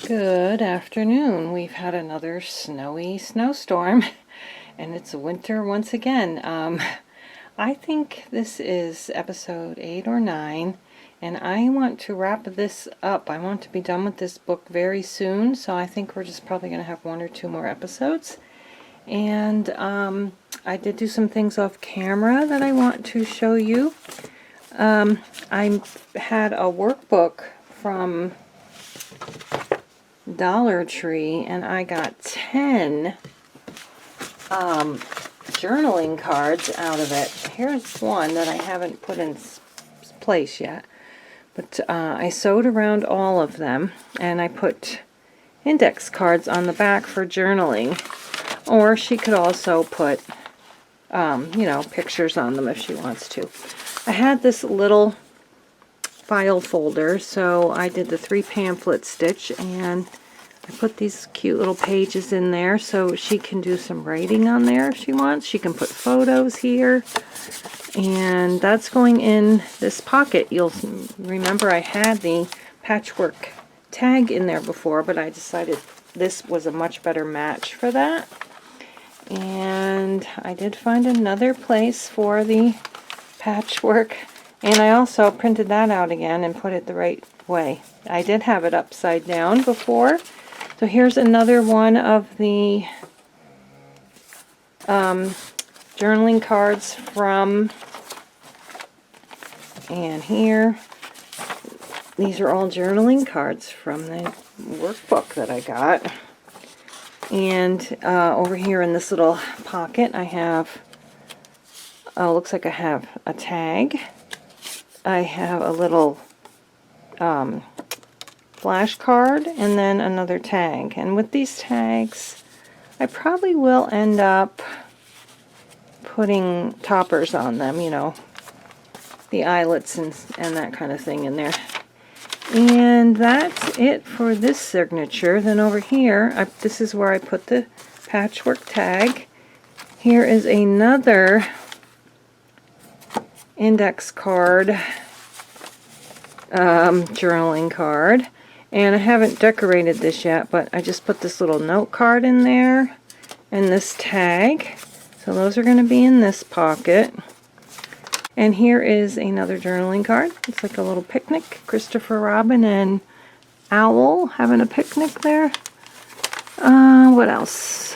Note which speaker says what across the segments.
Speaker 1: Good afternoon. We've had another snowy snowstorm and it's winter once again. I think this is episode 8 or 9 and I want to wrap this up. I want to be done with this book very soon, so I think we're just probably going to have 1 or 2 more episodes. And I did do some things off camera that I want to show you. I had a workbook from Dollar Tree and I got 10 journaling cards out of it. Here's one that I haven't put in place yet, but I sewed around all of them and I put index cards on the back for journaling, or she could also put pictures on them if she wants to. I had this little file folder, so I did the 3 pamphlet stitch and I put these cute little pages in there so she can do some writing on there if she wants. She can put photos here, and that's going in this pocket. You'll remember I had the patchwork tag in there before, but I decided this was a much better match for that. And I did find another place for the patchwork, and I also printed that out again and put it the right way. I did have it upside down before. So here's another one of the journaling cards from, and here, these are all journaling cards from the workbook that I got. And over here in this little pocket I have, looks like I have a tag. I have a little flashcard and then another tag. And with these tags, I probably will end up putting toppers on them, the eyelets and that kind of thing in there. And that's it for this signature. Then over here, this is where I put the patchwork tag. Here is another index card, journaling card. And I haven't decorated this yet, but I just put this little note card in there and this tag. So those are going to be in this pocket. And here is another journaling card. It's like a little picnic. Christopher Robin and Owl having a picnic there. What else?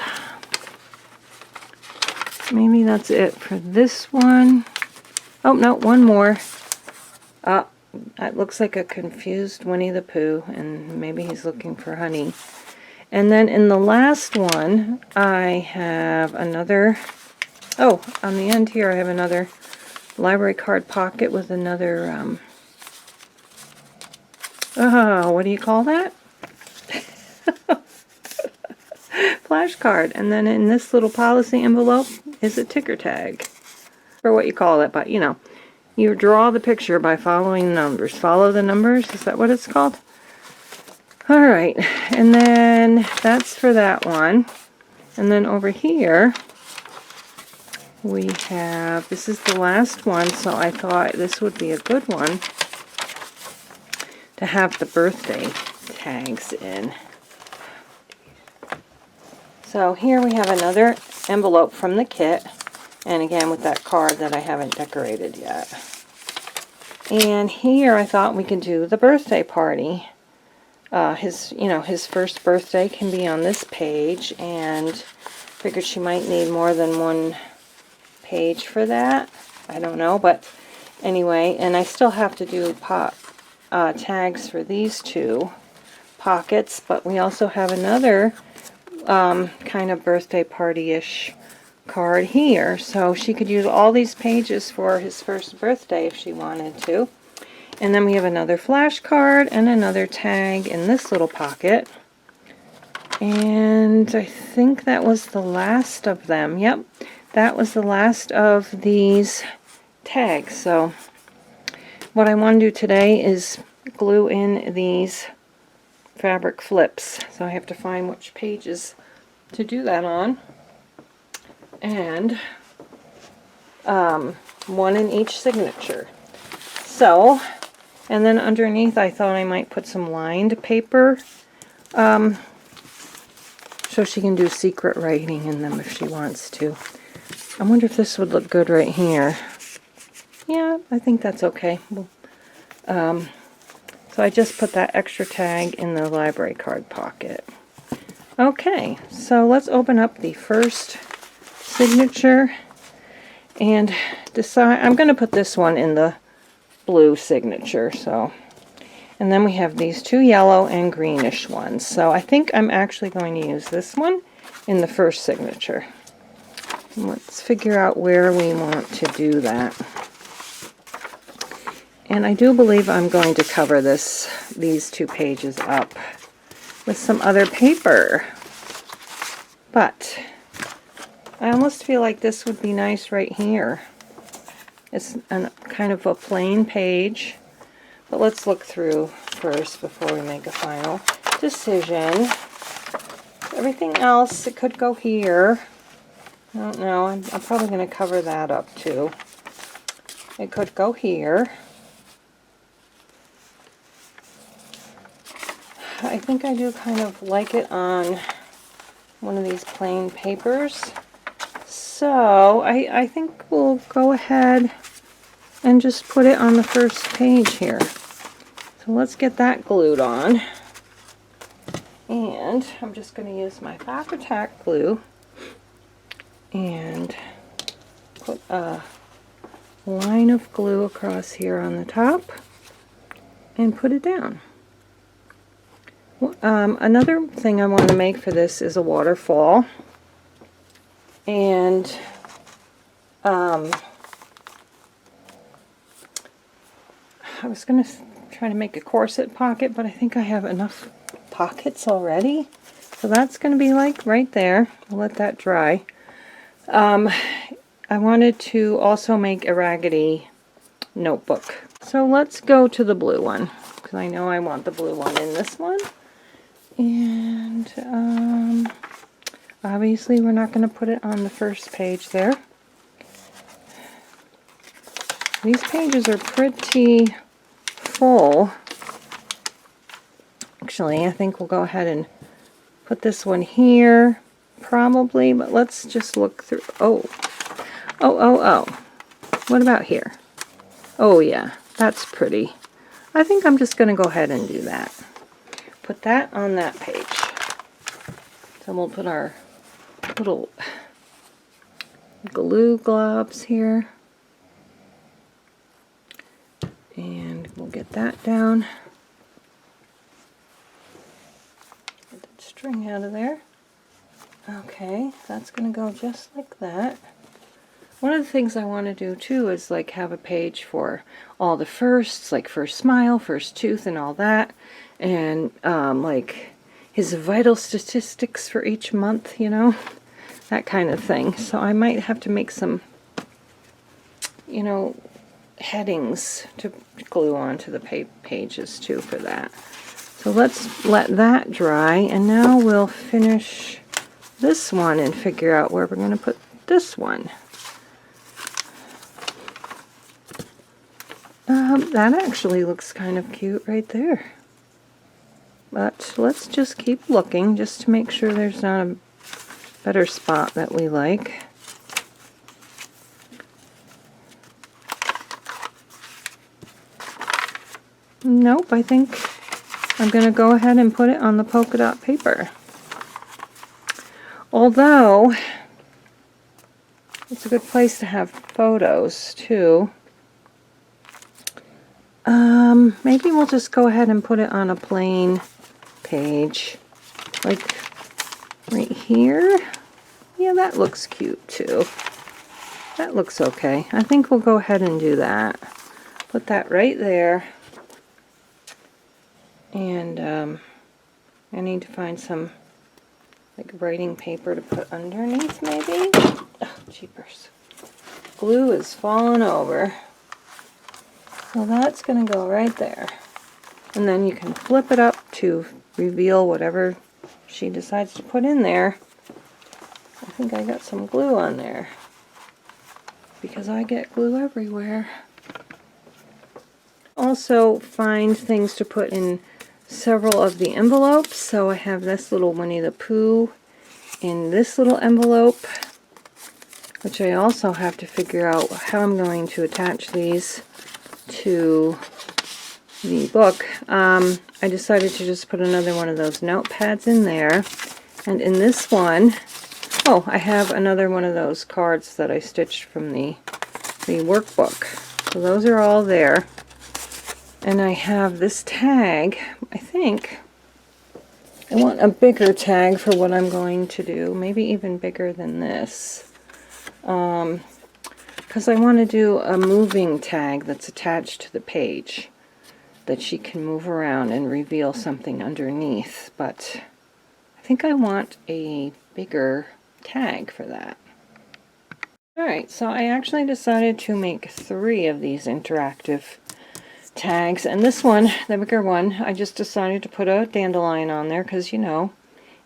Speaker 1: Maybe that's it for this one. Oh, no, one more. It looks like a confused Winnie the Pooh, and maybe he's looking for honey. And then in the last one, I have another, on the end here I have another library card pocket with another, what do you call that? Flashcard. And then in this little policy envelope is a ticker tag, or what you call it, but you draw the picture by following numbers. Follow the numbers, is that what it's called? Alright, and then that's for that one. And then over here, we have, this is the last one, so I thought this would be a good one to have the birthday tags in. So here we have another envelope from the kit, and again with that card that I haven't decorated yet. And here I thought we could do the birthday party. His first birthday can be on this page, and figured she might need more than one page for that. I don't know, but anyway, and I still have to do tags for these 2 pockets, but we also have another kind of birthday party-ish card here, so she could use all these pages for his first birthday if she wanted to. And then we have another flashcard and another tag in this little pocket, and I think that was the last of them. Yep, that was the last of these tags. So what I want to do today is glue in these fabric flips, so I have to find which pages to do that on. And one in each signature. So, and then underneath I thought I might put some lined paper So she can do secret writing in them if she wants to. I wonder if this would look good right here. Yeah, I think that's okay. So I just put that extra tag in the library card pocket. Okay, so let's open up the first signature and decide. I'm going to put this one in the blue signature. And then we have these two yellow and greenish ones. So I think I'm actually going to use this one in the first signature. And let's figure out where we want to do that. And I do believe I'm going to cover these 2 pages up with some other paper. But I almost feel like this would be nice right here. It's kind of a plain page. But let's look through first before we make a final decision. Everything else, it could go here. I don't know. I'm probably going to cover that up too. It could go here. I think I do kind of like it on one of these plain papers. So I think we'll go ahead and just put it on the first page here. So let's get that glued on. And I'm just going to use my Fabric glue and put a line of glue across here on the top and put it down. Another thing I want to make for this is a waterfall. And I was going to try to make a corset pocket, but I think I have enough pockets already. So that's going to be like right there. I'll let that dry. I wanted to also make a raggedy notebook. So let's go to the blue one, because I know I want the blue one in this one. And obviously we're not going to put it on the first page there. These pages are pretty full. Actually, I think we'll go ahead and put this one here, probably, but let's just look through. Oh. What about here? Oh yeah, that's pretty. I think I'm just going to go ahead and do that. Put that on that page. So we'll put our little glue globs here. And we'll get that down. Get that string out of there. Okay, that's going to go just like that. One of the things I want to do too is like have a page for all the firsts, like first smile, first tooth, and all that. And like his vital statistics for each month, you know, that kind of thing. So I might have to make some, you know, headings to glue onto the pages too for that. So let's let that dry, and now we'll finish this one and figure out where we're going to put this one. That actually looks kind of cute right there. But let's just keep looking just to make sure there's not a better spot that we like. Nope, I think I'm going to go ahead and put it on the polka dot paper. Although, it's a good place to have photos too. Maybe we'll just go ahead and put it on a plain page. Like right here. Yeah, that looks cute too. That looks okay. I think we'll go ahead and do that. Put that right there. And I need to find some like writing paper to put underneath maybe. Oh, jeepers. Glue is falling over. So that's going to go right there. And then you can flip it up to reveal whatever she decides to put in there. I think I got some glue on there, because I get glue everywhere. Also find things to put in several of the envelopes. So I have this little Winnie the Pooh in this little envelope, which I also have to figure out how I'm going to attach these to the book. I decided to just put another one of those notepads in there. And in this one, oh, I have another one of those cards that I stitched from the workbook. So those are all there. And I have this tag. I think I want a bigger tag for what I'm going to do. Maybe even bigger than this. Because I want to do a moving tag that's attached to the page that she can move around and reveal something underneath. But I think I want a bigger tag for that. Alright, so I actually decided to make 3 of these interactive tags, and this one, the bigger one, I just decided to put a dandelion on there because, you know,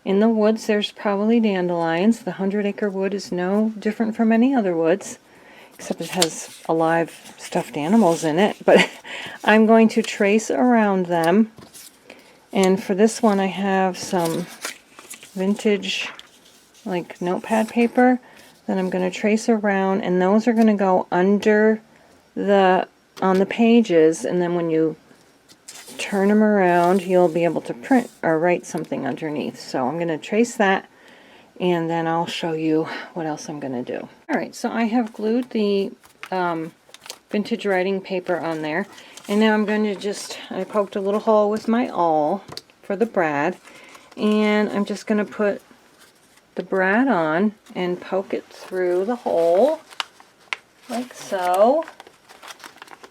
Speaker 1: in the woods there's probably dandelions. The 100-acre wood is no different from any other woods, except it has alive stuffed animals in it. But I'm going to trace around them, and for this one I have some vintage like notepad paper that I'm going to trace around, and those are going to go under on the pages, and then when you turn them around you'll be able to print or write something underneath. So I'm going to trace that, and then I'll show you what else I'm going to do. Alright, so I have glued the vintage writing paper on there, and now I'm going to I poked a little hole with my awl for the brad, and I'm just going to put the brad on and poke it through the hole like so.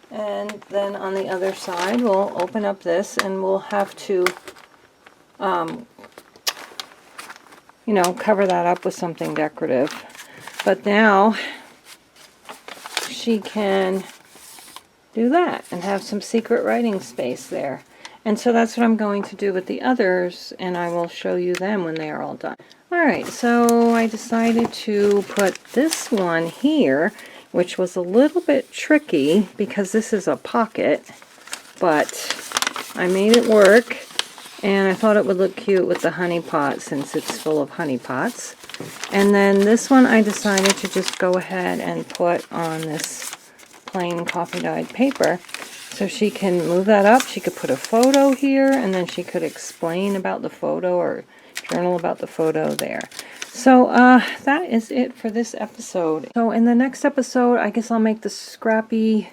Speaker 1: And then on the other side we'll open up this, and we'll have to you know, cover that up with something decorative. But now she can do that and have some secret writing space there. And so that's what I'm going to do with the others, and I will show you them when they are all done. Alright, so I decided to put this one here, which was a little bit tricky because this is a pocket, but I made it work, and I thought it would look cute with the honey pot since it's full of honey pots. And then this one I decided to just go ahead and put on this plain coffee dyed paper. So she can move that up, she could put a photo here, and then she could explain about the photo or journal about the photo there. So that is it for this episode. So in the next episode, I guess I'll make the scrappy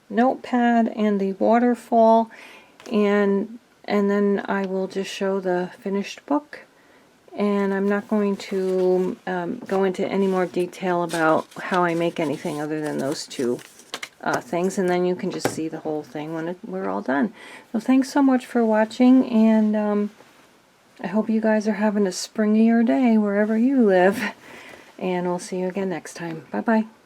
Speaker 1: notepad and the waterfall, and then I will just show the finished book. And I'm not going to go into any more detail about how I make anything other than those 2 things, and then you can just see the whole thing when we're all done. So thanks so much for watching, and I hope you guys are having a springier day wherever you live, and we'll see you again next time. Bye bye.